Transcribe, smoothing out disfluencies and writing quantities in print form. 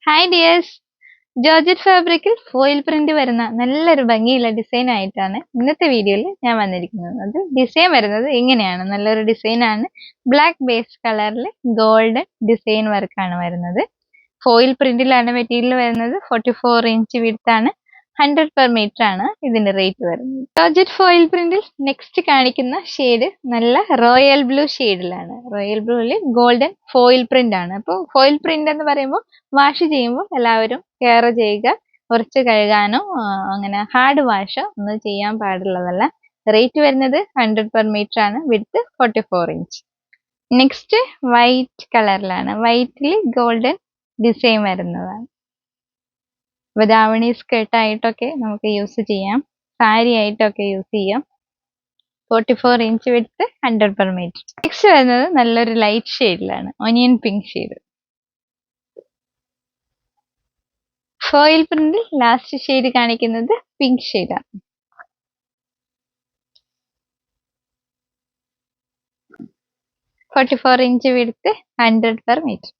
Hi dears. Georgette ഫാബ്രിക്കിൽ foil print വരുന്ന നല്ലൊരു ഭംഗിയുള്ള ഡിസൈൻ ആയിട്ടാണ് ഇന്നത്തെ വീഡിയോയിൽ ഞാൻ വന്നിരിക്കുന്നത്. അത് ഡിസൈൻ വരുന്നത് ഇങ്ങനെയാണ്. നല്ലൊരു ഡിസൈൻ ആണ്. ബ്ലാക്ക് ബേസ് കളറിൽ ഗോൾഡൻ ഡിസൈൻ വർക്കാണ് വരുന്നത്. ഫോയിൽ പ്രിന്റിലാണ് മെറ്റീരിയൽ വരുന്നത്. 44 ഇഞ്ച് വിഡ്ത്താണ്. 100 പെർ മീറ്റർ ആണ് ഇതിന്റെ റേറ്റ് വരുന്നത്. ജോർജറ്റ് ഫോയിൽ പ്രിന്റിൽ നെക്സ്റ്റ് കാണിക്കുന്ന ഷെയ്ഡ് നല്ല റോയൽ ബ്ലൂ ഷെയ്ഡിലാണ്. റോയൽ ബ്ലൂവിൽ ഗോൾഡൻ ഫോയിൽ പ്രിന്റ് ആണ്. അപ്പോൾ ഫോയിൽ പ്രിന്റ് എന്ന് പറയുമ്പോൾ വാഷ് ചെയ്യുമ്പോൾ എല്ലാവരും കെയർ ചെയ്യുക. കുറച്ച് കഴുകാനോ അങ്ങനെ ഹാർഡ് വാഷോ ഒന്നും ചെയ്യാൻ പാടുള്ളതല്ല. റേറ്റ് വരുന്നത് 100 പെർ മീറ്റർ ആണ്. Width 44 inch. നെക്സ്റ്റ് വൈറ്റ് കളറിലാണ്. വൈറ്റിൽ ഗോൾഡൻ ഡിസൈൻ വരുന്നതാണ്. ധാവണി സ്കേർട്ട് ആയിട്ടൊക്കെ നമുക്ക് യൂസ് ചെയ്യാം. സാരി ആയിട്ടൊക്കെ യൂസ് ചെയ്യാം. 44 inch width 100 per metre. Next വരുന്നത് നല്ലൊരു ലൈറ്റ് ഷെയ്ഡിലാണ്. Onion pink shade. ഫോയിൽ പ്രിന്റിൽ ലാസ്റ്റ് ഷെയ്ഡ് കാണിക്കുന്നത് പിങ്ക് ഷെയ്ഡാണ്. Forty 44 inch width 100 per metre.